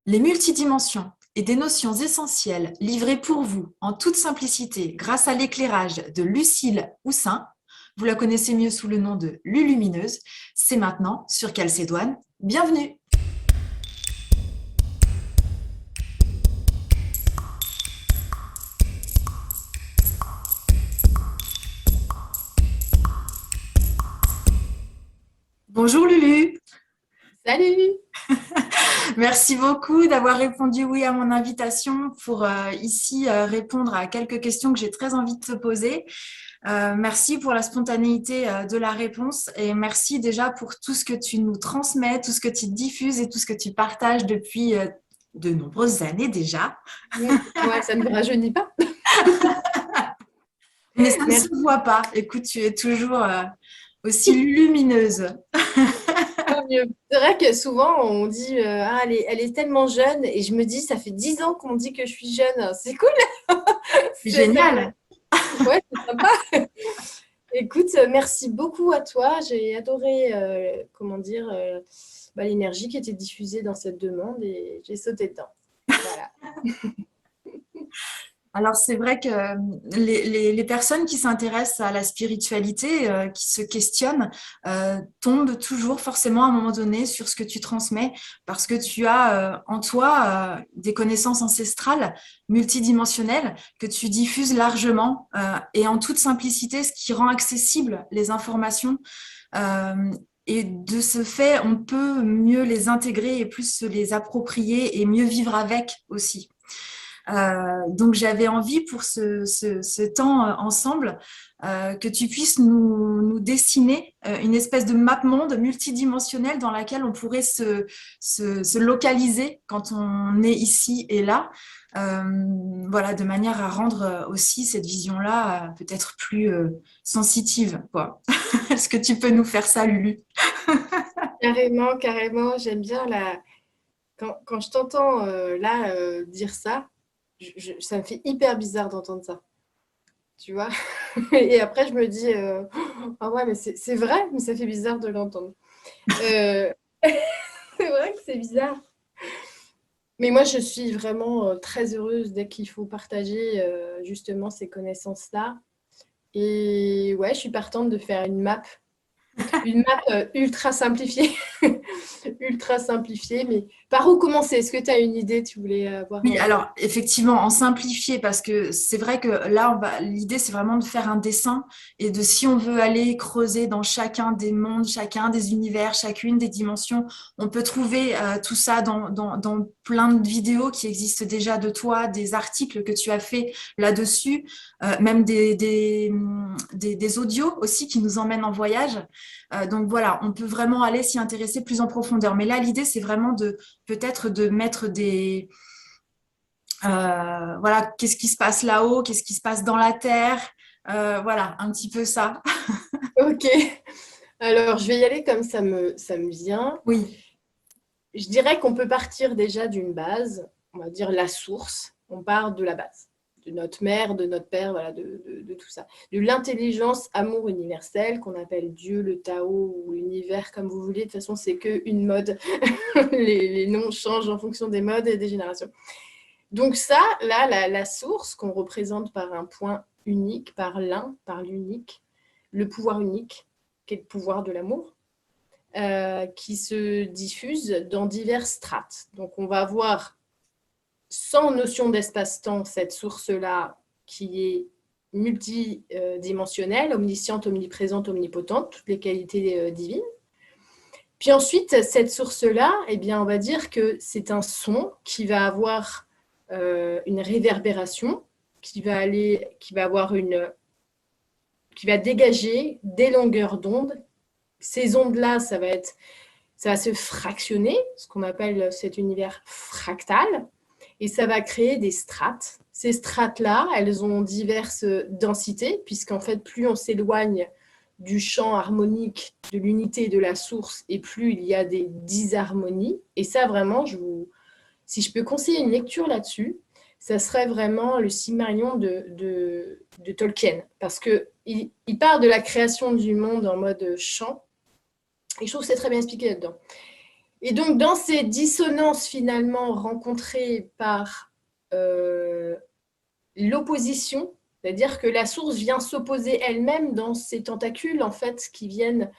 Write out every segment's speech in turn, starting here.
Les multidimensions et des notions essentielles livrées pour vous en toute simplicité grâce à l'éclairage de Lucille Houssin, vous la connaissez mieux sous le nom de Lulumineuse, c'est maintenant sur Calcédoine. Bienvenue! Bonjour Lulu! Salut! Merci beaucoup d'avoir répondu oui à mon invitation pour ici répondre à quelques questions que j'ai très envie de te poser. Merci pour la spontanéité de la réponse et merci déjà pour tout ce que tu nous transmets, tout ce que tu diffuses et tout ce que tu partages depuis de nombreuses années déjà. Ouais, ça ne me rajeunit pas. Mais ça ne se Merci, voit pas. Écoute, tu es toujours aussi lumineuse. tant mieux. C'est vrai que souvent on dit ah, elle est tellement jeune et je me dis ça fait 10 ans qu'on me dit que je suis jeune. C'est cool, C'est ça génial. ouais, c'est sympa. Écoute, merci beaucoup à toi. J'ai adoré comment dire l'énergie qui était diffusée dans cette demande et j'ai sauté dedans. Voilà. Alors, c'est vrai que les personnes qui s'intéressent à la spiritualité, qui se questionnent, tombent toujours forcément à un moment donné sur ce que tu transmets parce que tu as en toi des connaissances ancestrales multidimensionnelles que tu diffuses largement et en toute simplicité, ce qui rend accessible les informations. Euh, et de ce fait, on peut mieux les intégrer et plus se les approprier et mieux vivre avec aussi. Donc j'avais envie pour ce temps ensemble que tu puisses nous dessiner une espèce de map monde multidimensionnel dans laquelle on pourrait se localiser quand on est ici et là. Euh, voilà, de manière à rendre aussi cette vision-là peut-être plus sensitive, quoi. Est-ce que tu peux nous faire ça, Lulu? Carrément, carrément. J'aime bien quand je t'entends là dire ça, ça me fait hyper bizarre d'entendre ça. Tu vois? Et après, je me dis, ah ouais, mais c'est vrai, mais ça fait bizarre de l'entendre. Euh, c'est vrai que c'est bizarre. Mais moi, je suis vraiment très heureuse dès qu'il faut partager justement ces connaissances-là. Et ouais, je suis partante de faire une map ultra simplifiée. Ultra simplifiée, mais par où commencer? Est-ce que tu as une idée? Tu voulais avoir Oui, alors effectivement, en simplifié, parce que c'est vrai que là, l'idée, c'est vraiment de faire un dessin et de si on veut aller creuser dans chacun des mondes, chacun des univers, chacune des dimensions, on peut trouver tout ça dans plein de vidéos qui existent déjà de toi, des articles que tu as fait là-dessus, même des audios aussi qui nous emmènent en voyage. Donc voilà, on peut vraiment aller s'y intéresser plus en profondeur. Mais là, l'idée, c'est vraiment de peut-être de mettre voilà, qu'est-ce qui se passe là-haut, qu'est-ce qui se passe dans la terre, voilà, un petit peu ça. Ok, alors je vais y aller comme ça me vient. Oui, Je dirais qu'on peut partir déjà d'une base, on va dire la source. On part de la base, de notre mère, de notre père, voilà, de tout ça. De l'intelligence amour universelle qu'on appelle Dieu, le Tao ou l'univers, comme vous voulez. De toute façon, c'est qu'une mode. Les noms changent en fonction des modes et des générations. Donc ça, là, la source qu'on représente par un point unique, par l'un, par l'unique, le pouvoir unique, qui est le pouvoir de l'amour, qui se diffuse dans diverses strates. Donc on va avoir, sans notion d'espace-temps, cette source-là qui est multidimensionnelle, omnisciente, omniprésente, omnipotente, toutes les qualités divines. Puis ensuite, cette source-là, eh bien, on va dire que c'est un son qui va avoir une réverbération, qui va dégager des longueurs d'onde. Ces ondes-là, ça va se fractionner, ce qu'on appelle cet univers fractal, et ça va créer des strates. Ces strates-là, elles ont diverses densités, puisqu'en fait, plus on s'éloigne du champ harmonique de l'unité de la source, et plus il y a des disharmonies. Et ça, vraiment, si je peux conseiller une lecture là-dessus, ça serait vraiment le Silmarillion de Tolkien, parce qu'il part de la création du monde en mode chant, et je trouve que c'est très bien expliqué là-dedans. Et donc, dans ces dissonances finalement rencontrées par l'opposition, c'est-à-dire que la source vient s'opposer elle-même dans ces tentacules, en fait, qui viennent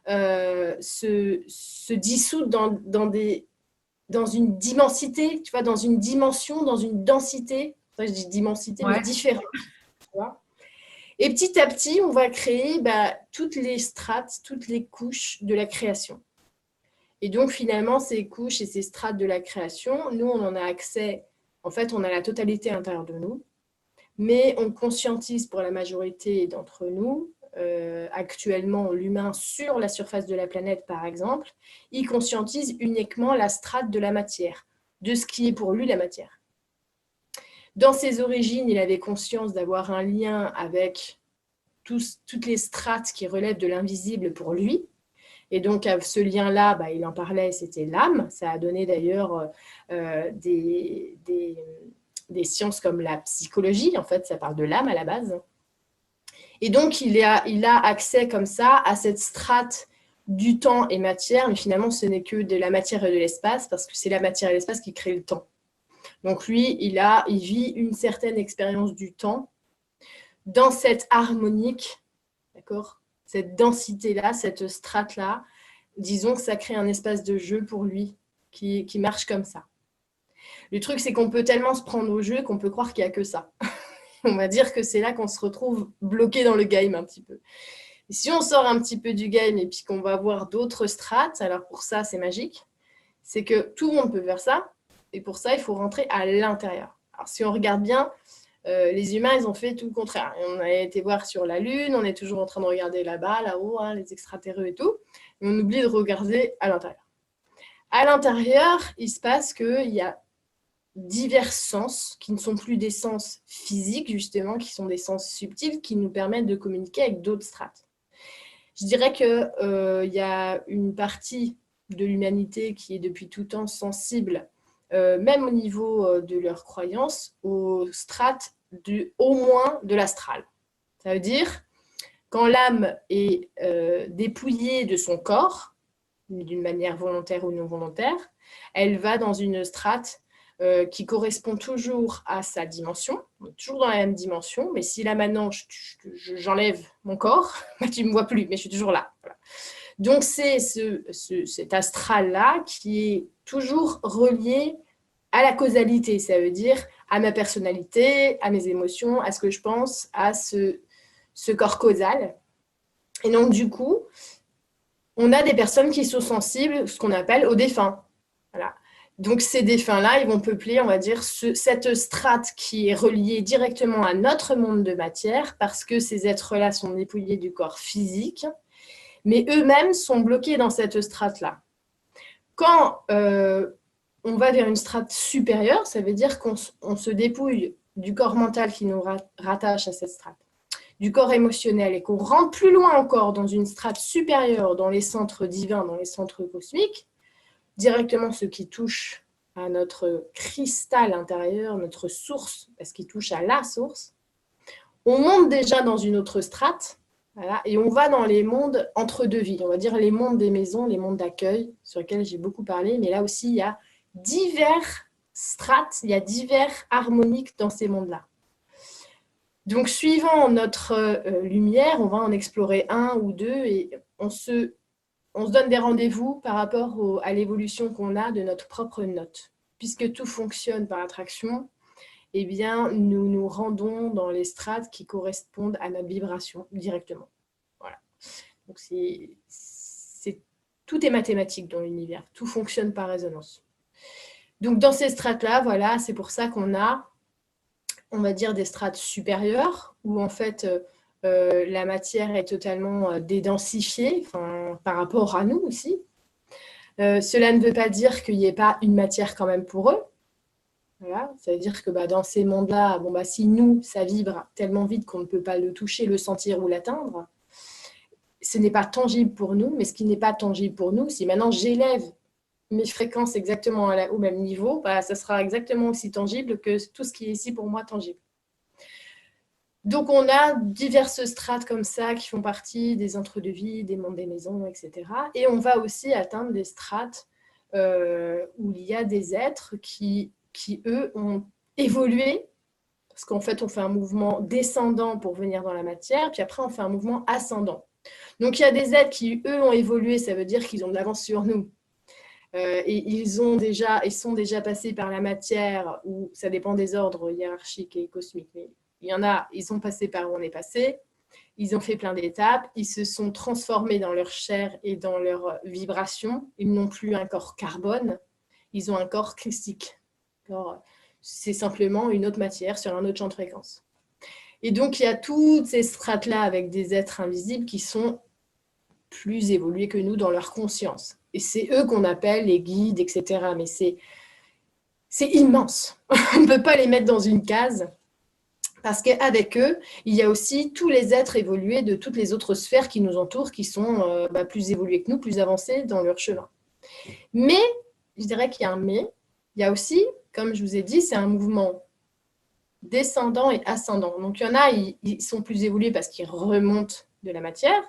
se dissoudre dans une dimmensité, tu vois, dans une dimension, dans une densité. Enfin, je dis dimmensité, mais Ouais. différente. Tu vois. Et petit à petit, on va créer toutes les strates, toutes les couches de la création. Et donc, finalement, ces couches et ces strates de la création, nous, on en a accès, en fait, on a la totalité à l'intérieur de nous, mais on conscientise pour la majorité d'entre nous, actuellement, l'humain sur la surface de la planète, par exemple, il conscientise uniquement la strate de la matière, de ce qui est pour lui la matière. Dans ses origines, il avait conscience d'avoir un lien avec toutes les strates qui relèvent de l'invisible pour lui. Et donc, ce lien-là, il en parlait, c'était l'âme. Ça a donné d'ailleurs des sciences comme la psychologie. En fait, ça parle de l'âme à la base. Et donc, il a accès comme ça à cette strate du temps et matière, mais finalement, ce n'est que de la matière et de l'espace, parce que c'est la matière et l'espace qui créent le temps. Donc, lui, il vit une certaine expérience du temps dans cette harmonique, d'accord ? Cette densité-là, cette strate-là, disons que ça crée un espace de jeu pour lui qui marche comme ça. Le truc, c'est qu'on peut tellement se prendre au jeu qu'on peut croire qu'il n'y a que ça. On va dire que c'est là qu'on se retrouve bloqué dans le game un petit peu. Et si on sort un petit peu du game et puis qu'on va voir d'autres strates, alors pour ça, c'est magique, c'est que tout le monde peut faire ça, et pour ça, il faut rentrer à l'intérieur. Alors, si on regarde bien, les humains, ils ont fait tout le contraire. On a été voir sur la Lune, on est toujours en train de regarder là-bas, là-haut, hein, les extraterrestres et tout, et on oublie de regarder à l'intérieur. À l'intérieur, il se passe qu'il y a divers sens qui ne sont plus des sens physiques, justement, qui sont des sens subtils qui nous permettent de communiquer avec d'autres strates. Je dirais qu'il y a une partie de l'humanité qui est depuis tout temps sensible, même au niveau de leurs croyances, aux strates au moins de l'astral. Ça veut dire, quand l'âme est dépouillée de son corps, d'une manière volontaire ou non volontaire, elle va dans une strate qui correspond toujours à sa dimension, toujours dans la même dimension, mais si là maintenant j'enlève mon corps, tu ne me vois plus, mais je suis toujours là. Voilà. Donc c'est cet astral-là qui est toujours relié à la causalité, ça veut dire à ma personnalité, à mes émotions, à ce que je pense, à ce corps causal. Et donc du coup, on a des personnes qui sont sensibles, ce qu'on appelle aux défunts. Voilà. Donc ces défunts-là, ils vont peupler, on va dire, cette strate qui est reliée directement à notre monde de matière, parce que ces êtres-là sont dépouillés du corps physique, mais eux-mêmes sont bloqués dans cette strate-là. Quand on va vers une strate supérieure, ça veut dire qu'on se dépouille du corps mental qui nous rattache à cette strate, du corps émotionnel, et qu'on rentre plus loin encore dans une strate supérieure, dans les centres divins, dans les centres cosmiques, directement ce qui touche à notre cristal intérieur, notre source, parce qu'il touche à la source, on monte déjà dans une autre strate, voilà, et on va dans les mondes entre deux vies, on va dire les mondes des maisons, les mondes d'accueil, sur lesquels j'ai beaucoup parlé, mais là aussi, il y a divers strates, il y a divers harmoniques dans ces mondes-là. Donc, suivant notre lumière, on va en explorer un ou deux et on se donne des rendez-vous par rapport à l'évolution qu'on a de notre propre note. Puisque tout fonctionne par attraction, eh bien, nous nous rendons dans les strates qui correspondent à notre vibration directement. Voilà. Donc, tout est mathématique dans l'univers. Tout fonctionne par résonance. Donc, dans ces strates-là, voilà, c'est pour ça qu'on a, on va dire, des strates supérieures, où en fait, la matière est totalement dédensifiée, par rapport à nous aussi. Cela ne veut pas dire qu'il n'y ait pas une matière quand même pour eux. Voilà. Ça veut dire que dans ces mondes-là, si nous, ça vibre tellement vite qu'on ne peut pas le toucher, le sentir ou l'atteindre, ce n'est pas tangible pour nous, mais ce qui n'est pas tangible pour nous, si maintenant j'élève mes fréquences exactement au même niveau, ça sera exactement aussi tangible que tout ce qui est ici pour moi tangible. Donc, on a diverses strates comme ça qui font partie des entre-deux-vies, des mondes des maisons, etc. Et on va aussi atteindre des strates où il y a des êtres qui, eux, ont évolué, parce qu'en fait, on fait un mouvement descendant pour venir dans la matière, puis après, on fait un mouvement ascendant. Donc, il y a des êtres qui, eux, ont évolué, ça veut dire qu'ils ont de l'avance sur nous. Et ils sont déjà passés par la matière, où ça dépend des ordres hiérarchiques et cosmiques. Mais il y en a, ils sont passés par où on est passé, ils ont fait plein d'étapes, ils se sont transformés dans leur chair et dans leur vibration. Ils n'ont plus un corps carbone, ils ont un corps christique. C'est simplement une autre matière sur un autre champ de fréquence. Et donc, il y a toutes ces strates-là avec des êtres invisibles qui sont plus évolués que nous dans leur conscience. Et c'est eux qu'on appelle les guides, etc. Mais c'est immense. On ne peut pas les mettre dans une case. Parce qu'avec eux, il y a aussi tous les êtres évolués de toutes les autres sphères qui nous entourent, qui sont plus évolués que nous, plus avancés dans leur chemin. Mais, je dirais qu'il y a un mais, il y a aussi, comme je vous ai dit, c'est un mouvement descendant et ascendant. Donc, il y en a, ils sont plus évolués parce qu'ils remontent de la matière,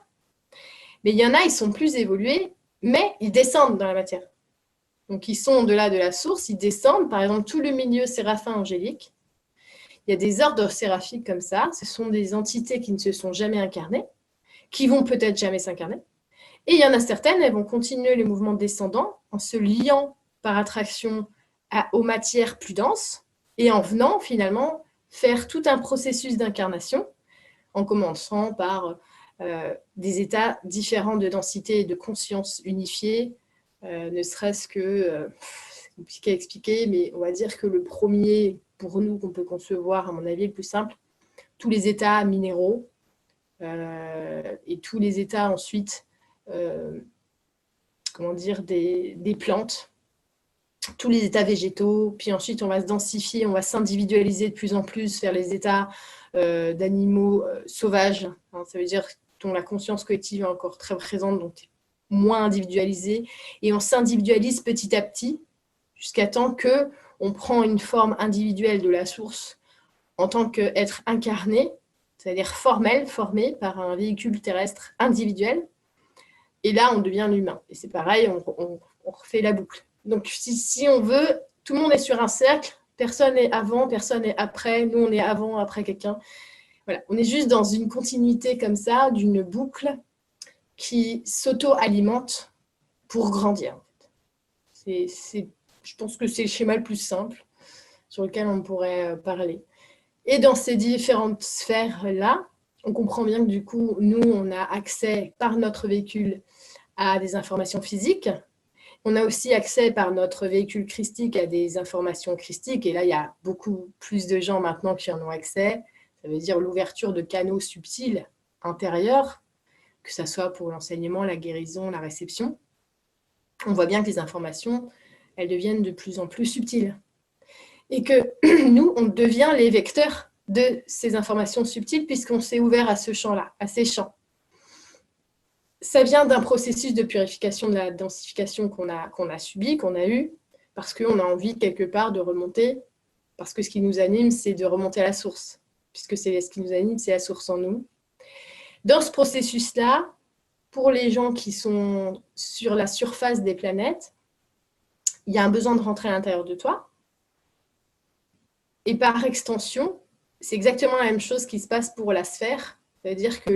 mais il y en a, ils sont plus évolués, mais ils descendent dans la matière. Donc, ils sont au-delà de la source, ils descendent, par exemple, tout le milieu séraphin angélique. Il y a des ordres séraphiques comme ça, ce sont des entités qui ne se sont jamais incarnées, qui vont peut-être jamais s'incarner. Et il y en a certaines, elles vont continuer les mouvements descendants en se liant par attraction aux matières plus denses et en venant finalement faire tout un processus d'incarnation, en commençant par des états différents de densité et de conscience unifiée, ne serait-ce que, c'est compliqué à expliquer, mais on va dire que le premier, pour nous, qu'on peut concevoir, à mon avis, le plus simple, tous les états minéraux et tous les états ensuite, des plantes, tous les états végétaux, puis ensuite on va se densifier, on va s'individualiser de plus en plus vers les états d'animaux sauvages, hein, ça veut dire dont la conscience collective est encore très présente, donc moins individualisée, et on s'individualise petit à petit jusqu'à temps qu'on prend une forme individuelle de la source en tant qu'être incarné, c'est-à-dire formel, formé par un véhicule terrestre individuel, et là on devient l'humain. Et c'est pareil, on refait la boucle. Donc si on veut, tout le monde est sur un cercle, personne n'est avant, personne n'est après, nous on est avant, après quelqu'un. Voilà, on est juste dans une continuité comme ça, d'une boucle qui s'auto-alimente pour grandir. Je pense que c'est le schéma le plus simple sur lequel on pourrait parler. Et dans ces différentes sphères-là, on comprend bien que du coup, nous, on a accès par notre véhicule à des informations physiques. On a aussi accès par notre véhicule christique à des informations christiques. Et là, il y a beaucoup plus de gens maintenant qui en ont accès. Ça veut dire l'ouverture de canaux subtils intérieurs, que ce soit pour l'enseignement, la guérison, la réception. On voit bien que les informations, elles deviennent de plus en plus subtiles. Et que nous, on devient les vecteurs de ces informations subtiles puisqu'on s'est ouvert à ce champ-là, à ces champs. Ça vient d'un processus de purification de la densification qu'on a subi, qu'on a eu, parce qu'on a envie quelque part de remonter, parce que ce qui nous anime, c'est de remonter à la source, puisque ce qui nous anime, c'est la source en nous. Dans ce processus-là, pour les gens qui sont sur la surface des planètes, il y a un besoin de rentrer à l'intérieur de toi. Et par extension, c'est exactement la même chose qui se passe pour la sphère. C'est-à-dire que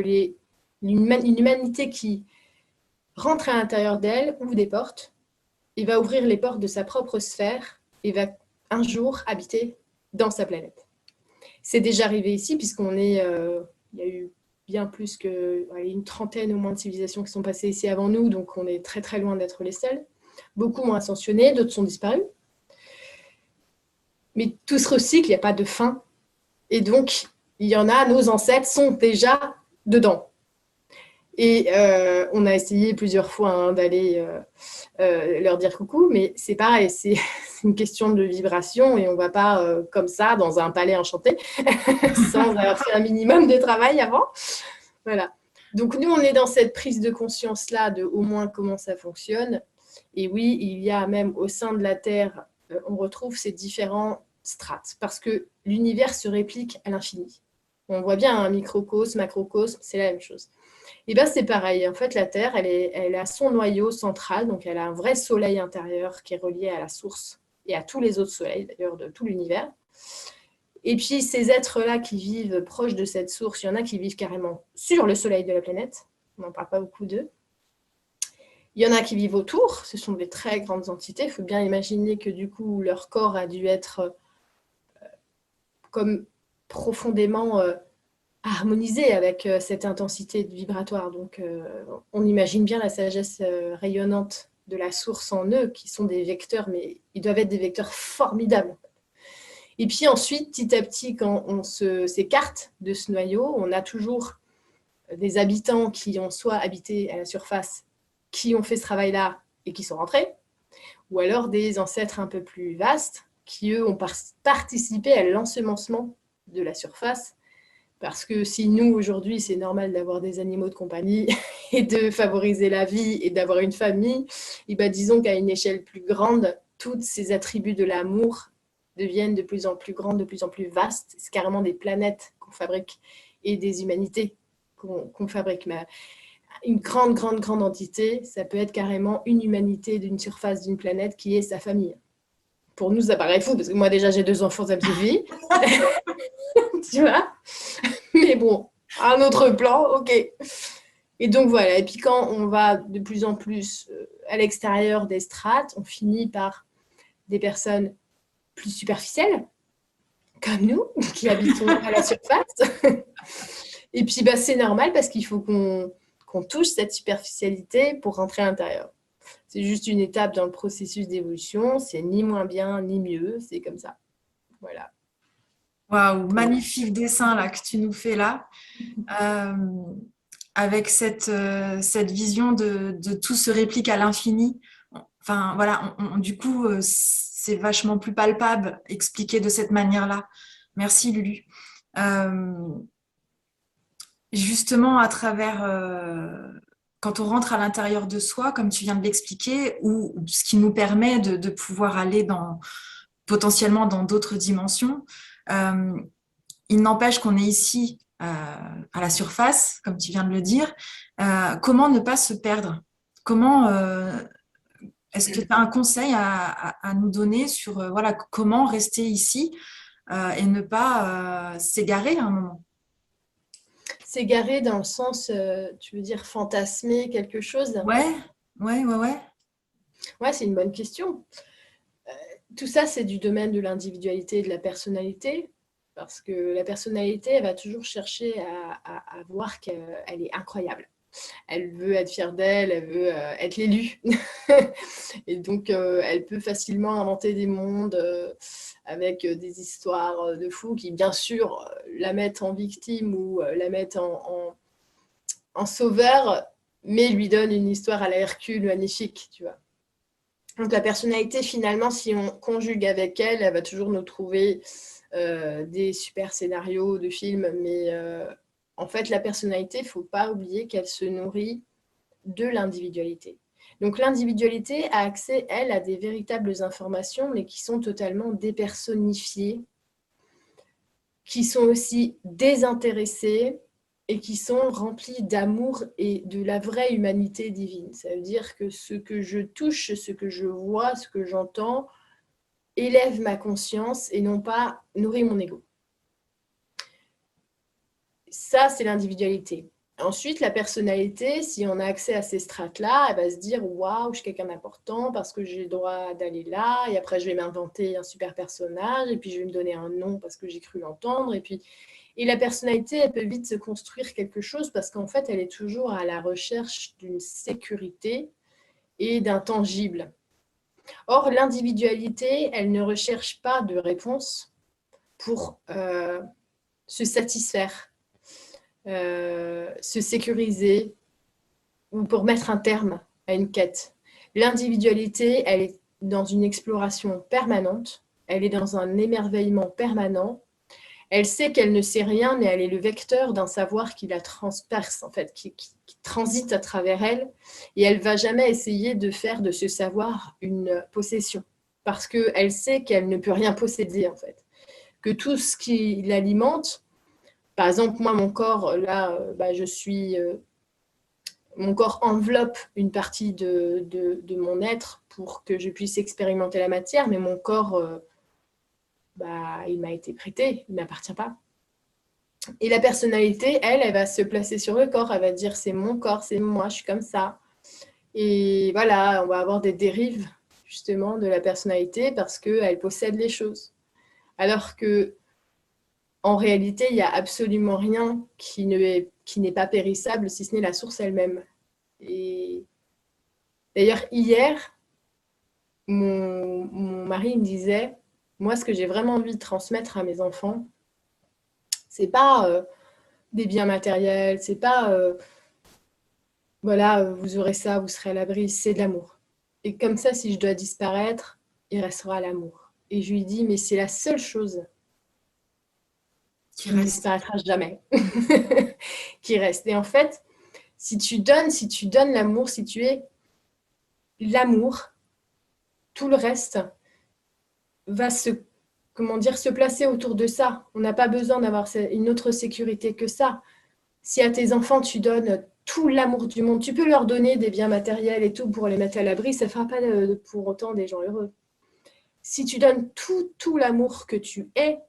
une humanité qui rentre à l'intérieur d'elle ouvre des portes et va ouvrir les portes de sa propre sphère et va un jour habiter dans sa planète. C'est déjà arrivé ici puisqu'on est... il y a eu bien plus qu'une trentaine au moins de civilisations qui sont passées ici avant nous, donc on est très très loin d'être les seuls. Beaucoup ont ascensionné, d'autres sont disparus. Mais tout se recycle, il n'y a pas de fin. Et donc, il y en a, nos ancêtres sont déjà dedans. Et on a essayé plusieurs fois d'aller leur dire coucou, mais c'est pareil, c'est une question de vibration et on ne va pas comme ça dans un palais enchanté sans avoir fait un minimum de travail avant. Voilà. Donc nous, on est dans cette prise de conscience-là de au moins comment ça fonctionne. Et oui, il y a même au sein de la Terre, on retrouve ces différents strates parce que l'univers se réplique à l'infini. On voit bien un microcosme, macrocosme, c'est la même chose. Et bien, c'est pareil. En fait, la Terre, elle a son noyau central, donc elle a un vrai soleil intérieur qui est relié à la source et à tous les autres soleils, d'ailleurs, de tout l'univers. Et puis, ces êtres-là qui vivent proche de cette source, il y en a qui vivent carrément sur le soleil de la planète. On n'en parle pas beaucoup d'eux. Il y en a qui vivent autour. Ce sont des très grandes entités. Il faut bien imaginer que, du coup, leur corps a dû être comme profondément harmonisé avec cette intensité vibratoire. Donc, on imagine bien la sagesse rayonnante de la source en eux, qui sont des vecteurs, mais ils doivent être des vecteurs formidables. Et puis ensuite, petit à petit, quand on s'écarte de ce noyau, on a toujours des habitants qui ont soit habité à la surface, qui ont fait ce travail-là et qui sont rentrés, ou alors des ancêtres un peu plus vastes qui, eux, ont participé à l'ensemencement de la surface. Parce que si nous, aujourd'hui, c'est normal d'avoir des animaux de compagnie et de favoriser la vie et d'avoir une famille, et ben disons qu'à une échelle plus grande, tous ces attributs de l'amour deviennent de plus en plus grands, de plus en plus vastes. C'est carrément des planètes qu'on fabrique et des humanités qu'on fabrique. Mais une grande, grande, grande entité, ça peut être carrément une humanité d'une surface d'une planète qui est sa famille. Pour nous, ça paraît fou, parce que moi, déjà, j'ai 2 enfants, ça me suffit. Tu vois? Mais bon, un autre plan, ok. Et donc voilà, et puis quand on va de plus en plus à l'extérieur des strates, on finit par des personnes plus superficielles, comme nous, qui habitons à la surface. Et puis bah, c'est normal parce qu'il faut qu'on touche cette superficialité pour rentrer à l'intérieur. C'est juste une étape dans le processus d'évolution, c'est ni moins bien ni mieux, c'est comme ça. Voilà. Waouh, magnifique dessin là que tu nous fais là. Euh, avec cette vision de tout se réplique à l'infini. Enfin, voilà, du coup, c'est vachement plus palpable expliqué de cette manière-là. Merci, Lulu. Euh, justement, à travers, quand on rentre à l'intérieur de soi, comme tu viens de l'expliquer, ou ce qui nous permet de pouvoir aller potentiellement dans d'autres dimensions, euh, il n'empêche qu'on est ici à la surface, comme tu viens de le dire. Comment ne pas se perdre? Comment est-ce que tu as un conseil à nous donner sur voilà, comment rester ici et ne pas s'égarer à un moment? S'égarer dans le sens, tu veux dire fantasmer quelque chose? Ouais, ouais, ouais, ouais. Ouais, c'est une bonne question. Tout ça, c'est du domaine de l'individualité et de la personnalité, parce que la personnalité, elle va toujours chercher à voir qu'elle est incroyable. Elle veut être fière d'elle, elle veut être l'élu. Et donc, elle peut facilement inventer des mondes avec des histoires de fous qui, bien sûr, la mettent en victime ou la mettent en sauveur, mais lui donnent une histoire à la Hercule magnifique, tu vois. Donc la personnalité, finalement, si on conjugue avec elle, elle va toujours nous trouver des super scénarios de films, mais en fait, la personnalité, il ne faut pas oublier qu'elle se nourrit de l'individualité. Donc l'individualité a accès, elle, à des véritables informations, mais qui sont totalement dépersonnifiées, qui sont aussi désintéressées et qui sont remplies d'amour et de la vraie humanité divine. Ça veut dire que ce que je touche, ce que je vois, ce que j'entends, élève ma conscience et non pas nourrit mon ego. Ça, c'est l'individualité. Ensuite, la personnalité, si on a accès à ces strates-là, elle va se dire waouh, je suis quelqu'un d'important parce que j'ai le droit d'aller là. Et après, je vais m'inventer un super personnage. Et puis, je vais me donner un nom parce que j'ai cru l'entendre. Et la personnalité, elle peut vite se construire quelque chose parce qu'en fait, elle est toujours à la recherche d'une sécurité et d'un tangible. Or, l'individualité, elle ne recherche pas de réponse pour se satisfaire, se sécuriser ou pour mettre un terme à une quête. L'individualité, elle est dans une exploration permanente, elle est dans un émerveillement permanent. Elle sait qu'elle ne sait rien, mais elle est le vecteur d'un savoir qui la transperce, en fait, qui transite à travers elle. Et elle ne va jamais essayer de faire de ce savoir une possession, parce qu'elle sait qu'elle ne peut rien posséder, en fait. Que tout ce qui l'alimente, par exemple, moi, mon corps, là, je suis mon corps enveloppe une partie de mon être pour que je puisse expérimenter la matière, mais mon corps, il m'a été prêté, il ne m'appartient pas. Et la personnalité, elle va se placer sur le corps, elle va dire c'est mon corps, c'est moi, je suis comme ça. Et voilà, on va avoir des dérives justement de la personnalité parce qu'elle possède les choses. Alors que en réalité, il n'y a absolument rien qui n'est pas périssable, si ce n'est la source elle-même. Et d'ailleurs, hier, mon mari me disait, moi, ce que j'ai vraiment envie de transmettre à mes enfants, c'est pas des biens matériels, c'est pas, vous aurez ça, vous serez à l'abri, c'est de l'amour. Et comme ça, si je dois disparaître, il restera l'amour. Et je lui dis, mais c'est la seule chose qui ne disparaîtra jamais, qui reste. Et en fait, si tu donnes l'amour, si tu es l'amour, tout le reste va se placer autour de ça. On n'a pas besoin d'avoir une autre sécurité que ça. Si à tes enfants, tu donnes tout l'amour du monde, tu peux leur donner des biens matériels et tout pour les mettre à l'abri, ça ne fera pas pour autant des gens heureux. Si tu donnes tout l'amour que tu es,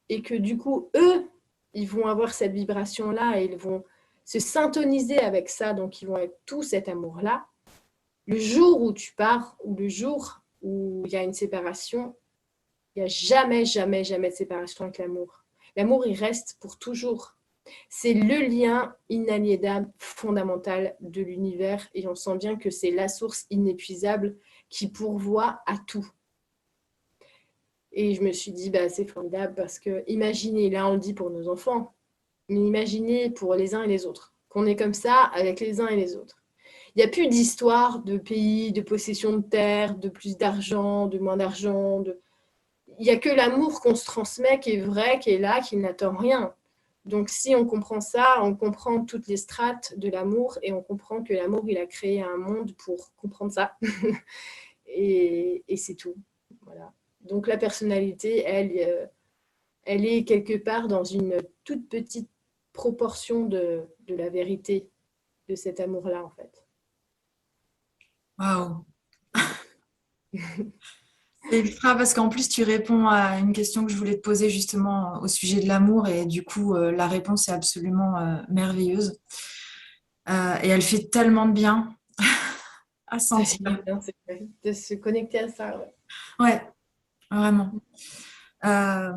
et que du coup, eux, ils vont avoir cette vibration-là et ils vont se syntoniser avec ça, donc ils vont être tout cet amour-là. Le jour où tu pars, ou le jour où il y a une séparation, il n'y a jamais, jamais, jamais de séparation avec l'amour. L'amour, il reste pour toujours. C'est le lien inaliénable, fondamental de l'univers, et on sent bien que c'est la source inépuisable qui pourvoit à tout. Et je me suis dit, c'est formidable parce que imaginez, là on le dit pour nos enfants, mais imaginez pour les uns et les autres, qu'on est comme ça avec les uns et les autres. Il n'y a plus d'histoire de pays, de possession de terre, de plus d'argent, de moins d'argent. Il n'y a que l'amour qu'on se transmet qui est vrai, qui est là, qui n'attend rien. Donc si on comprend ça, on comprend toutes les strates de l'amour et on comprend que l'amour, il a créé un monde pour comprendre ça. et c'est tout. Voilà. Donc la personnalité, elle est quelque part dans une toute petite proportion de la vérité de cet amour-là, en fait. Waouh. C'est ultra parce qu'en plus tu réponds à une question que je voulais te poser justement au sujet de l'amour et du coup la réponse est absolument merveilleuse. Et elle fait tellement de bien à Ça fait sentir. du bien, c'est vrai, de se connecter à ça. Ouais. Ouais, vraiment. Euh,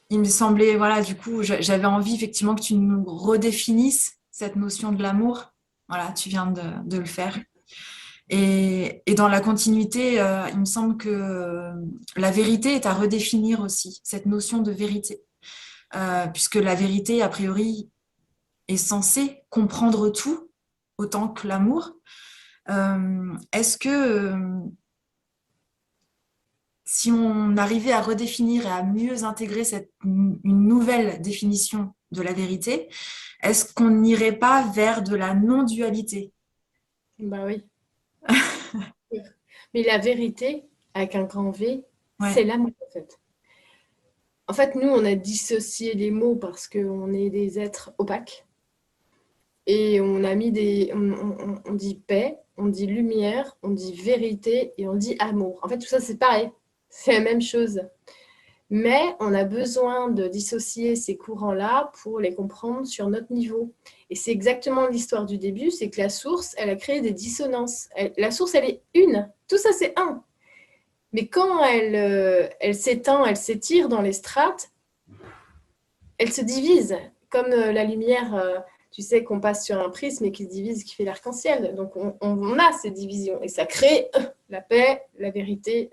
il me semblait, voilà, du coup, j'avais envie effectivement que tu nous redéfinisses cette notion de l'amour. Voilà, tu viens de le faire. Et dans la continuité, il me semble que la vérité est à redéfinir aussi, cette notion de vérité. Puisque la vérité, a priori, est censée comprendre tout, autant que l'amour. Est-ce que si on arrivait à redéfinir et à mieux intégrer une nouvelle définition de la vérité, est-ce qu'on n'irait pas vers de la non-dualité? Bah oui. Mais la vérité, avec un grand V, c'est Ouais, l'amour, en fait. En fait, nous, on a dissocié les mots parce qu'on est des êtres opaques. Et on a mis on dit paix, on dit lumière, on dit vérité et on dit amour. En fait, tout ça, c'est pareil. C'est la même chose. Mais on a besoin de dissocier ces courants-là pour les comprendre sur notre niveau. Et c'est exactement l'histoire du début, c'est que la source, elle a créé des dissonances. La source, elle est une. Tout ça, c'est un. Mais quand elle s'étend, elle s'étire dans les strates, elle se divise. Comme la lumière, tu sais, qu'on passe sur un prisme et qui se divise, qui fait l'arc-en-ciel. Donc, on a ces divisions. Et ça crée la paix, la vérité.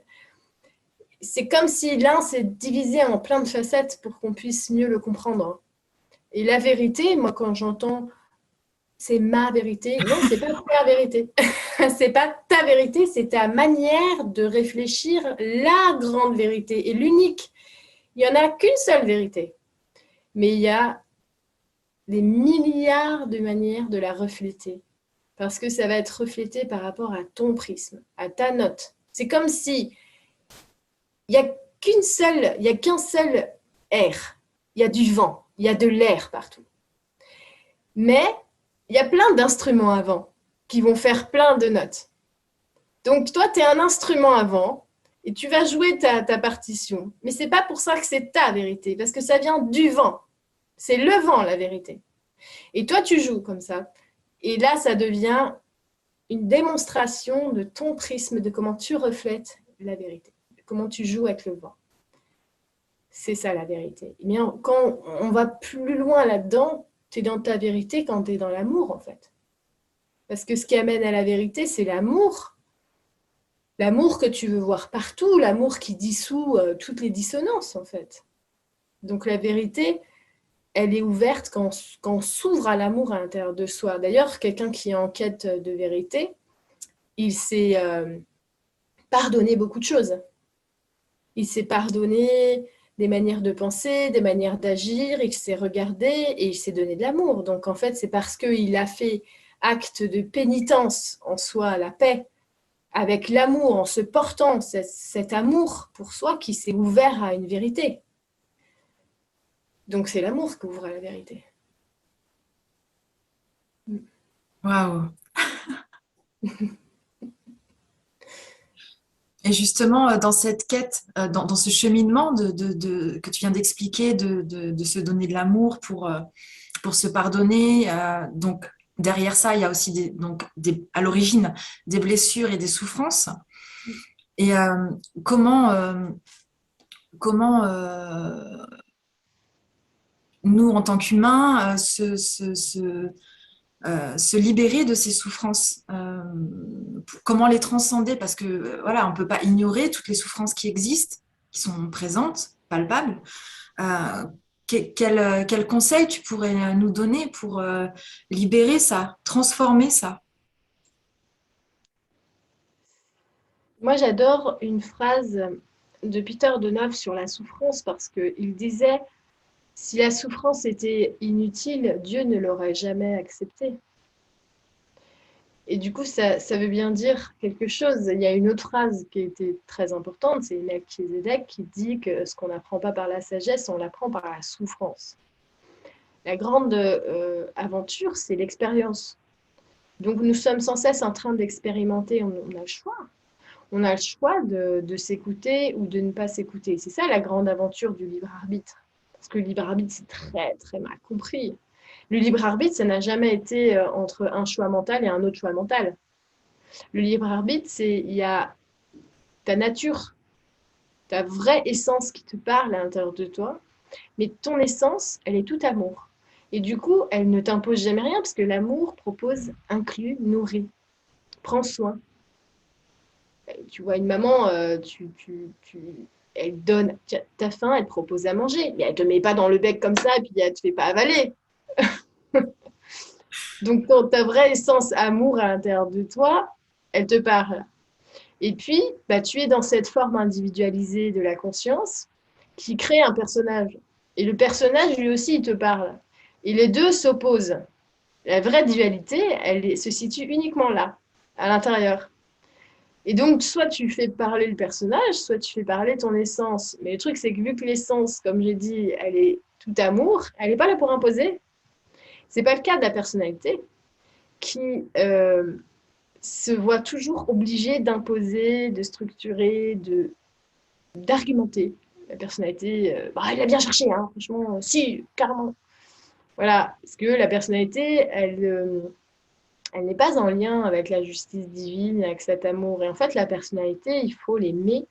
C'est comme si l'un s'est divisé en plein de facettes pour qu'on puisse mieux le comprendre. Et la vérité, moi, quand j'entends c'est ma vérité, non, c'est pas ta vérité. C'est pas ta vérité, c'est ta manière de réfléchir la grande vérité et l'unique. Il n'y en a qu'une seule vérité, mais il y a des milliards de manières de la refléter. Parce que ça va être reflété par rapport à ton prisme, à ta note. C'est comme si il n'y a qu'un seul air. Il y a du vent, il y a de l'air partout. Mais il y a plein d'instruments avant qui vont faire plein de notes. Donc, toi, tu es un instrument avant et tu vas jouer ta partition. Mais ce n'est pas pour ça que c'est ta vérité, parce que ça vient du vent. C'est le vent, la vérité. Et toi, tu joues comme ça. Et là, ça devient une démonstration de ton prisme, de comment tu reflètes la vérité, de comment tu joues avec le vent. C'est ça la vérité. Mais quand on va plus loin là-dedans, tu es dans ta vérité quand tu es dans l'amour, en fait. Parce que ce qui amène à la vérité, c'est l'amour. L'amour que tu veux voir partout, l'amour qui dissout toutes les dissonances, en fait. Donc la vérité, elle est ouverte quand on s'ouvre à l'amour à l'intérieur de soi. D'ailleurs, quelqu'un qui est en quête de vérité, il s'est pardonné beaucoup de choses. Il s'est pardonné des manières de penser, des manières d'agir, il s'est regardé et il s'est donné de l'amour. Donc en fait, c'est parce qu'il a fait acte de pénitence en soi, la paix, avec l'amour, en se portant cet amour pour soi qui s'est ouvert à une vérité. Donc c'est l'amour qui ouvre à la vérité. Waouh. Et justement, dans cette quête, dans ce cheminement que tu viens d'expliquer, de se donner de l'amour pour se pardonner, donc derrière ça, il y a aussi à l'origine des blessures et des souffrances. Et comment nous, en tant qu'humains, se libérer de ces souffrances, comment les transcender, parce que voilà, on ne peut pas ignorer toutes les souffrances qui existent, qui sont présentes, palpables. Euh, quel conseil tu pourrais nous donner pour libérer ça, transformer ça? Moi, j'adore une phrase de Peter Donov sur la souffrance parce qu'il disait, si la souffrance était inutile, Dieu ne l'aurait jamais acceptée. Et du coup, ça veut bien dire quelque chose. Il y a une autre phrase qui était très importante, c'est Melchizedek qui dit que ce qu'on n'apprend pas par la sagesse, on l'apprend par la souffrance. La grande aventure, c'est l'expérience. Donc nous sommes sans cesse en train d'expérimenter, on a le choix. On a le choix de s'écouter ou de ne pas s'écouter. C'est ça la grande aventure du libre arbitre. Parce que le libre arbitre, c'est très, très mal compris. Le libre arbitre, ça n'a jamais été entre un choix mental et un autre choix mental. Le libre arbitre, il y a ta nature, ta vraie essence qui te parle à l'intérieur de toi, mais ton essence, elle est tout amour. Et du coup, elle ne t'impose jamais rien parce que l'amour propose, inclut, nourrit, prend soin. Tu vois une maman, elle donne, t'as faim, elle te propose à manger, mais elle te met pas dans le bec comme ça et puis elle te fait pas avaler. Donc ta vraie essence amour à l'intérieur de toi, elle te parle. Et puis, bah, tu es dans cette forme individualisée de la conscience qui crée un personnage. Et le personnage, lui aussi, il te parle. Et les deux s'opposent. La vraie dualité, elle se situe uniquement là, à l'intérieur. Et donc, soit tu fais parler le personnage, soit tu fais parler ton essence. Mais le truc, c'est que vu que l'essence, comme j'ai dit, elle est tout amour, elle n'est pas là pour imposer. C'est pas le cas de la personnalité qui se voit toujours obligée d'imposer, de structurer, d'argumenter. La personnalité, bah, elle a bien cherché, hein, franchement, si, carrément. Voilà, parce que la personnalité, elle n'est pas en lien avec la justice divine, avec cet amour. Et en fait, la personnalité, il faut l'aimer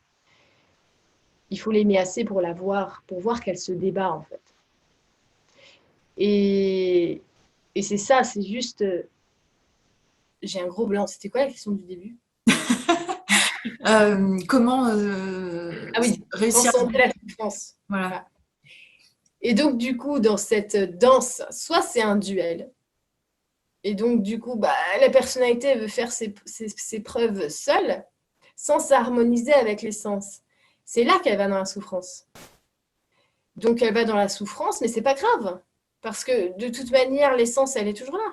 assez pour voir qu'elle se débat, en fait. Et, et c'est ça, c'est juste. J'ai un gros blanc. C'était quoi la question du début? Comment Ah oui, réussir à... transcender la souffrance. Voilà. Voilà. Et donc, du coup, dans cette danse, soit c'est un duel, et donc, du coup, bah, la personnalité veut faire ses preuves seule, sans s'harmoniser avec l'essence. C'est là qu'elle va dans la souffrance. Donc, elle va dans la souffrance, mais c'est pas grave, parce que de toute manière, l'essence, elle est toujours là.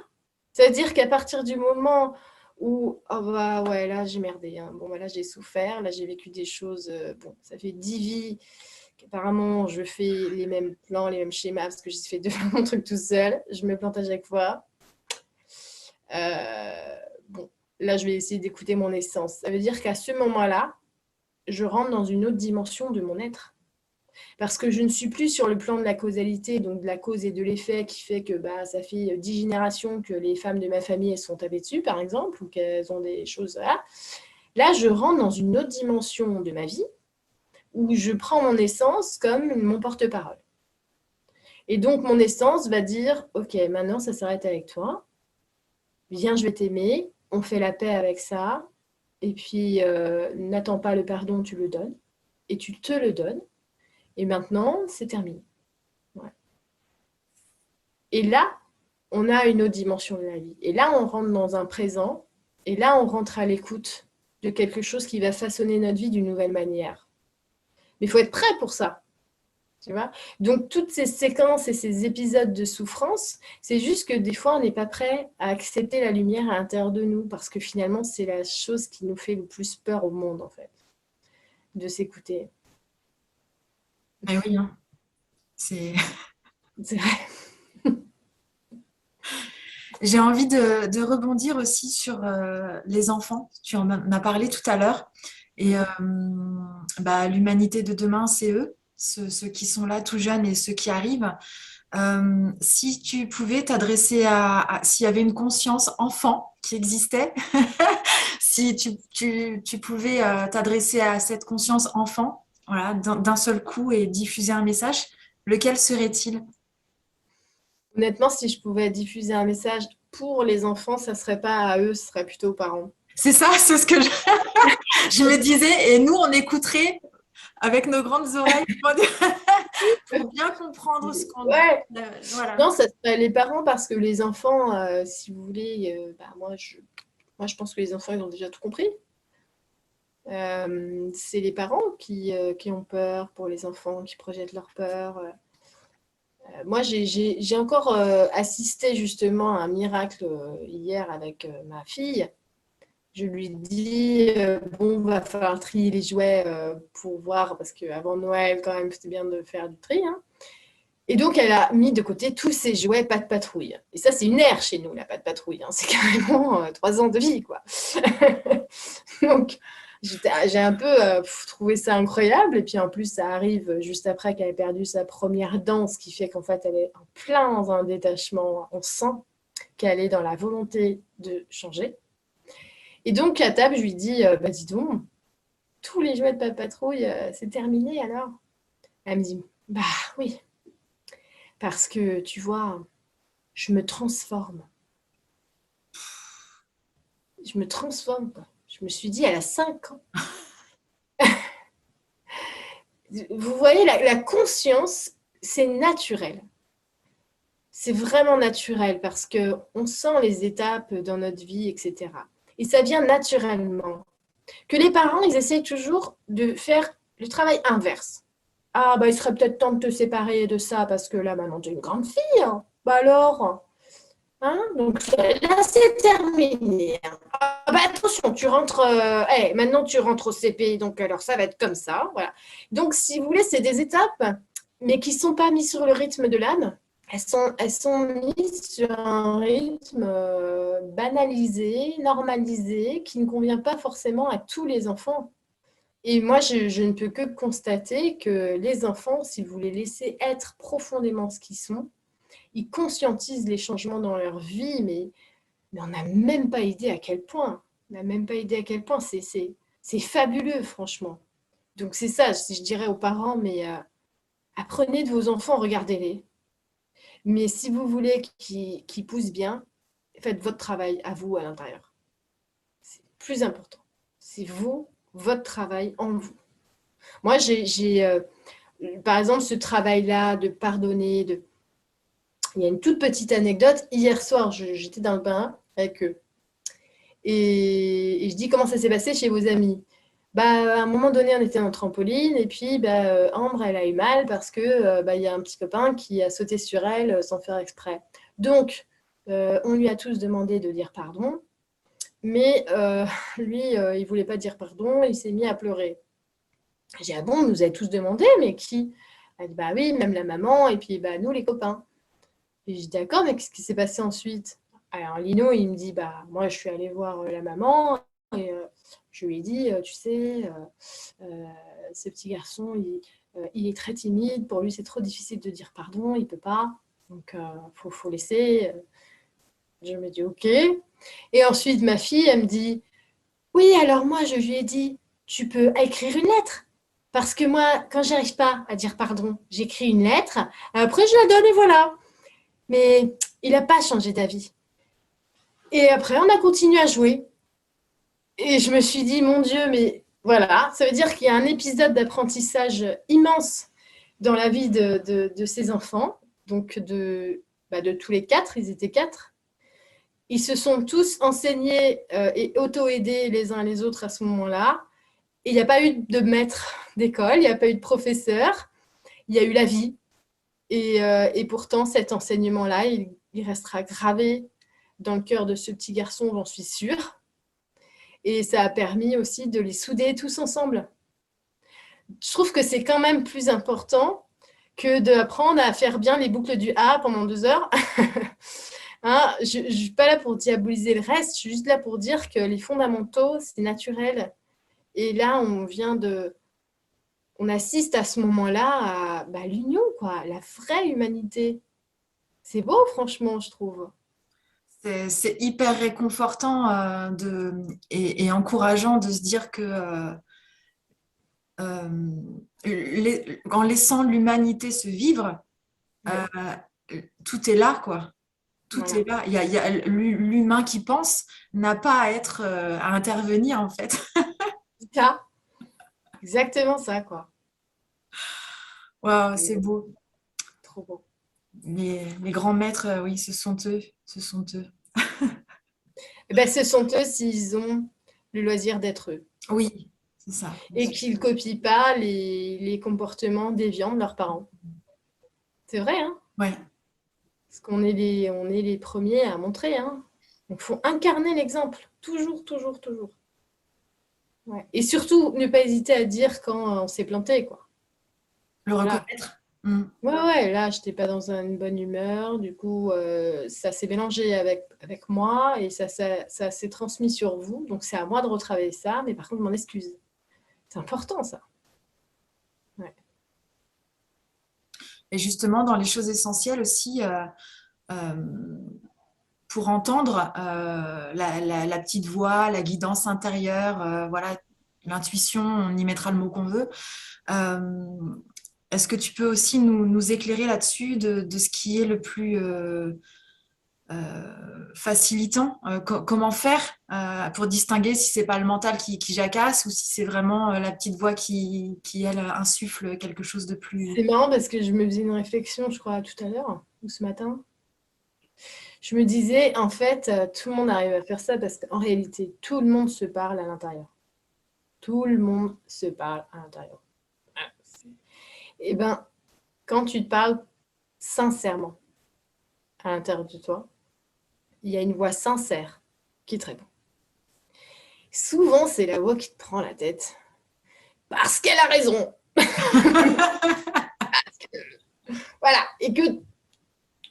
C'est-à-dire qu'à partir du moment où, oh bah ouais, là j'ai merdé, hein. Bon, bah, là j'ai souffert, là j'ai vécu des choses, bon, ça fait 10 vies qu'apparemment, je fais les mêmes plans, les mêmes schémas, parce que j'essaie de faire mon truc tout seul. Je me plante à chaque fois. Bon, là, je vais essayer d'écouter mon essence. Ça veut dire qu'à ce moment-là, je rentre dans une autre dimension de mon être. Parce que je ne suis plus sur le plan de la causalité, donc de la cause et de l'effet, qui fait que ça fait 10 générations que les femmes de ma famille elles sont tapées dessus, par exemple, ou qu'elles ont des choses. Voilà. Là, je rentre dans une autre dimension de ma vie, où je prends mon essence comme mon porte-parole. Et donc, mon essence va dire, OK, maintenant, ça s'arrête avec toi. Viens, je vais t'aimer. On fait la paix avec ça. Et puis, n'attends pas le pardon, tu le donnes. Et tu te le donnes. Et maintenant, c'est terminé. Ouais. Et là, on a une autre dimension de la vie. Et là, on rentre dans un présent. Et là, on rentre à l'écoute de quelque chose qui va façonner notre vie d'une nouvelle manière. Mais il faut être prêt pour ça. Tu vois? Donc, toutes ces séquences et ces épisodes de souffrance, c'est juste que des fois, on n'est pas prêt à accepter la lumière à l'intérieur de nous parce que finalement, c'est la chose qui nous fait le plus peur au monde, en fait, de s'écouter. Mais oui, hein. C'est... C'est vrai. J'ai envie de rebondir aussi sur les enfants. Tu en as parlé tout à l'heure. Et l'humanité de demain, c'est eux, ceux qui sont là tout jeunes et ceux qui arrivent. Si tu pouvais t'adresser s'il y avait une conscience enfant qui existait, si tu pouvais t'adresser à cette conscience enfant, voilà, d'un seul coup et diffuser un message, lequel serait-il? Honnêtement, si je pouvais diffuser un message pour les enfants, ça ne serait pas à eux, ce serait plutôt aux parents. C'est ça, c'est ce que je me disais. Et nous, on écouterait avec nos grandes oreilles pour bien comprendre ce qu'on dit. Ouais. Voilà. Non, ça serait les parents parce que les enfants, si vous voulez, moi, je pense que les enfants, ils ont déjà tout compris. C'est les parents qui ont peur pour les enfants, qui projettent leur peur. Moi, j'ai encore assisté justement à un miracle hier avec ma fille. Je lui dis, bon, va falloir trier les jouets pour voir, parce qu'avant Noël, quand même, c'était bien de faire du tri. Hein. Et donc, elle a mis de côté tous ses jouets pas de patrouille. Et ça, c'est une ère chez nous, la pas de patrouille. Hein. C'est carrément 3 ans de vie, quoi. Donc, j'ai un peu trouvé ça incroyable. Et puis, en plus, ça arrive juste après qu'elle ait perdu sa première dent, ce qui fait qu'en fait, elle est en plein dans un détachement. On sent qu'elle est dans la volonté de changer. Et donc, à table, je lui dis, dis donc, tous les jouets de Pas de Patrouille, c'est terminé alors? Elle me dit, bah oui, parce que tu vois, je me transforme. Je me transforme, quoi. Je me suis dit, elle a 5 ans. Vous voyez, la conscience, c'est naturel. C'est vraiment naturel parce qu'on sent les étapes dans notre vie, etc. Et ça vient naturellement. Que les parents, ils essayent toujours de faire le travail inverse. Ah, il serait peut-être temps de te séparer de ça parce que là, maintenant, tu es une grande fille. Hein. Alors, hein. Donc là, c'est terminé. Ah, attention, tu rentres. Maintenant, tu rentres au CP, donc alors ça va être comme ça. Voilà. Donc, si vous voulez, c'est des étapes, mais qui ne sont pas mises sur le rythme de l'âme. Elles sont mises sur un rythme banalisé, normalisé, qui ne convient pas forcément à tous les enfants. Et moi, je ne peux que constater que les enfants, si vous les laissez être profondément ce qu'ils sont, ils conscientisent les changements dans leur vie, mais on n'a même pas idée à quel point. On n'a même pas idée à quel point. C'est fabuleux, franchement. Donc c'est ça, je dirais aux parents, mais apprenez de vos enfants, regardez-les. Mais si vous voulez qu'ils poussent bien, faites votre travail à vous à l'intérieur. C'est plus important. C'est vous, votre travail en vous. Moi, j'ai par exemple, ce travail-là de pardonner. Il y a une toute petite anecdote. Hier soir, j'étais dans le bain avec eux. Et je dis, comment ça s'est passé chez vos amis? À un moment donné, on était en trampoline et puis Ambre, elle a eu mal parce que il y a un petit copain qui a sauté sur elle sans faire exprès. Donc, on lui a tous demandé de dire pardon, mais lui, il voulait pas dire pardon, il s'est mis à pleurer. J'ai dit, ah bon, vous avez tous demandé, mais qui? Elle dit, bah oui, même la maman, et puis bah, nous, les copains. Et je dis, d'accord, mais qu'est-ce qui s'est passé ensuite? Alors, Lino, il me dit, bah, moi, je suis allée voir la maman, et je lui ai dit, tu sais, ce petit garçon, il est très timide, pour lui, c'est trop difficile de dire pardon, il ne peut pas, donc faut laisser. Je me dis, ok. Et ensuite, ma fille, elle me dit, oui, alors moi, je lui ai dit, tu peux écrire une lettre. Parce que moi, quand j'arrive pas à dire pardon, j'écris une lettre, après je la donne et voilà. Mais il n'a pas changé d'avis. Et après, on a continué à jouer. Et je me suis dit, mon Dieu, mais voilà, ça veut dire qu'il y a un épisode d'apprentissage immense dans la vie de ces enfants. Donc, de tous les quatre, ils étaient quatre. Ils se sont tous enseignés et auto-aidés les uns les autres à ce moment-là. Et il n'y a pas eu de maître d'école, il n'y a pas eu de professeur, il y a eu la vie. Et pourtant, cet enseignement-là, il restera gravé dans le cœur de ce petit garçon, j'en suis sûre. Et ça a permis aussi de les souder tous ensemble. Je trouve que c'est quand même plus important que d'apprendre à faire bien les boucles du A pendant 2 heures. Hein, je ne suis pas là pour diaboliser le reste, je suis juste là pour dire que les fondamentaux, c'est naturel. Et là, on assiste à ce moment-là à l'union, quoi, la vraie humanité. C'est beau, franchement, je trouve. C'est hyper réconfortant et encourageant de se dire que en laissant l'humanité se vivre, Ouais, euh, tout est là, quoi. Tout est voilà. là. Il y a l'humain qui pense n'a pas à être à intervenir en fait. C'est ça, exactement ça, quoi. Waouh, C'est c'est beau. trop beau. Les grands maîtres, oui, ce sont eux. Ce sont eux. Et ben, ce sont eux s'ils ont le loisir d'être eux Oui, c'est ça. et qu'ils ne copient pas les comportements déviants de leurs parents. C'est vrai, hein? Ouais. Parce qu'on est les premiers à montrer, hein. Donc, il faut incarner l'exemple, toujours, toujours, toujours. Ouais. Et surtout, ne pas hésiter à dire quand on s'est planté, quoi. Le Voilà. reconnaître. Mm. Ouais, ouais, là, je n'étais pas dans une bonne humeur. Du coup, ça s'est mélangé avec moi et ça s'est transmis sur vous. Donc, c'est à moi de retravailler ça. Mais par contre, je m'en excuse. C'est important, ça. Ouais. Et justement, dans les choses essentielles aussi, euh, pour entendre la petite voix, la guidance intérieure, voilà, l'intuition, on y mettra le mot qu'on veut. Euh, Est-ce que tu peux aussi nous éclairer là-dessus de ce qui est le plus facilitant? Comment faire pour distinguer si c'est pas le mental qui jacasse ou si c'est vraiment la petite voix qui, elle, insuffle quelque chose de plus... C'est marrant parce que je me faisais une réflexion, je crois, tout à l'heure ou ce matin. Je me disais, en fait, tout le monde arrive à faire ça parce qu'en réalité, tout le monde se parle à l'intérieur. Tout le monde se parle à l'intérieur. Ah, et ben, quand tu te parles sincèrement à l'intérieur de toi, il y a une voix sincère qui te répond. Souvent, c'est la voix qui te prend la tête parce qu'elle a raison. Voilà. Et que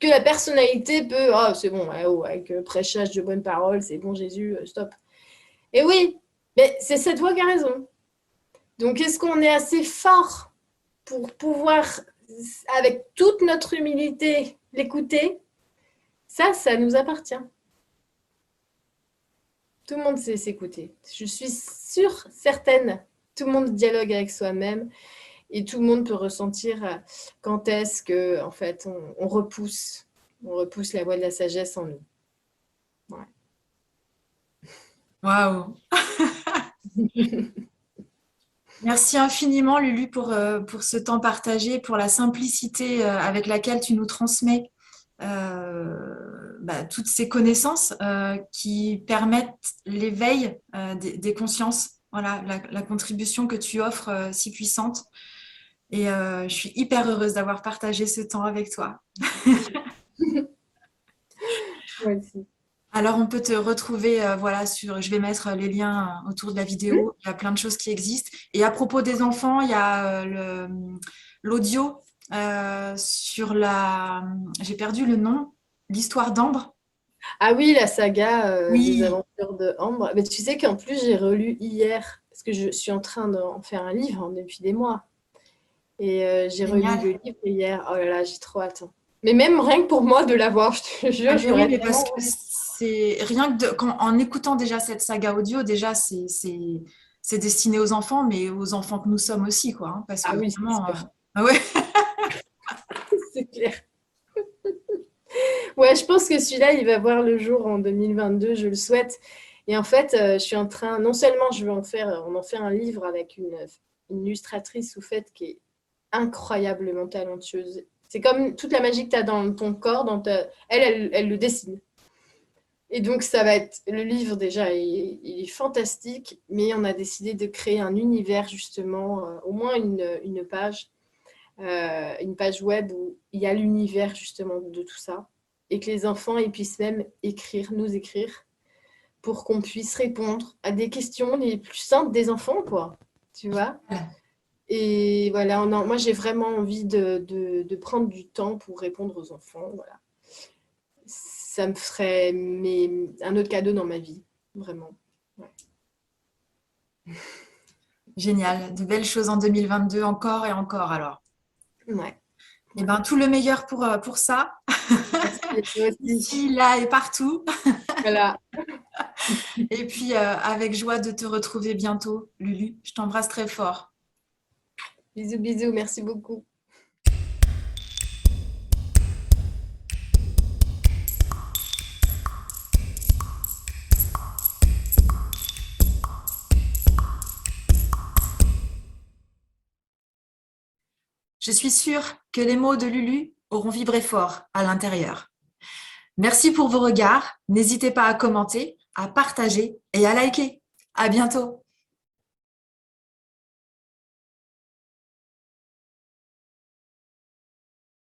la personnalité peut. Oh, c'est bon, ouais, oh, avec prêchage de bonnes paroles, c'est bon, Jésus, stop. Et oui, mais c'est cette voix qui a raison. Donc, est-ce qu'on est assez fort pour pouvoir, avec toute notre humilité, l'écouter? Ça nous appartient. Tout le monde sait s'écouter. Je suis sûre, certaine, tout le monde dialogue avec soi-même et tout le monde peut ressentir quand est-ce que, en fait, on repousse la voix de la sagesse en nous. Ouais. Waouh! Merci infiniment, Lulu, pour ce temps partagé, pour la simplicité avec laquelle tu nous transmets toutes ces connaissances qui permettent l'éveil des consciences. Voilà, la contribution que tu offres si puissante. Et je suis hyper heureuse d'avoir partagé ce temps avec toi. Moi aussi. Alors, on peut te retrouver, voilà, je vais mettre les liens autour de la Hmm. vidéo. Il y a plein de choses qui existent. Et à propos des enfants, il y a l'audio j'ai perdu le nom, l'histoire d'Ambre. Ah oui, la saga des Oui, aventures de Ambre. Mais tu sais qu'en plus, j'ai relu hier, parce que je suis en train d'en faire un livre depuis des mois. Et j'ai relu le génial. livre hier. Oh là là, j'ai trop hâte. Mais même rien que pour moi de l'avoir, je te Ah, jure, mais oui, j'aurais mais parce tellement que envie. c'est rien que en écoutant déjà cette saga audio, déjà c'est destiné aux enfants, mais aux enfants que nous sommes aussi, quoi. Hein, parce que Ah oui, c'est vraiment, sûr. ah ouais. C'est clair. Ouais, je pense que celui-là, il va voir le jour en 2022, je le souhaite. Et en fait, je suis en train, non seulement je veux on en fait un livre avec une illustratrice au fait qui est incroyablement talentueuse. C'est comme toute la magie que tu as dans ton corps, elle le dessine. Et donc, ça va être le livre déjà, il est fantastique, mais on a décidé de créer un univers justement, au moins une page web où il y a l'univers justement de tout ça, et que les enfants ils puissent même nous écrire, pour qu'on puisse répondre à des questions les plus simples des enfants, quoi. Tu vois? Et voilà, moi j'ai vraiment envie de prendre du temps pour répondre aux enfants. Voilà. Ça me ferait un autre cadeau dans ma vie, vraiment. Ouais. Génial, de belles choses en 2022 encore et encore alors. Ouais. Eh Ouais. ben, tout le meilleur pour ça, Merci, toi aussi. ici, là et partout. Voilà. Et puis, avec joie de te retrouver bientôt, Lulu. Je t'embrasse très fort. Bisous, bisous, merci beaucoup. Je suis sûre que les mots de Lulu auront vibré fort à l'intérieur. Merci pour vos regards. N'hésitez pas à commenter, à partager et à liker. À bientôt.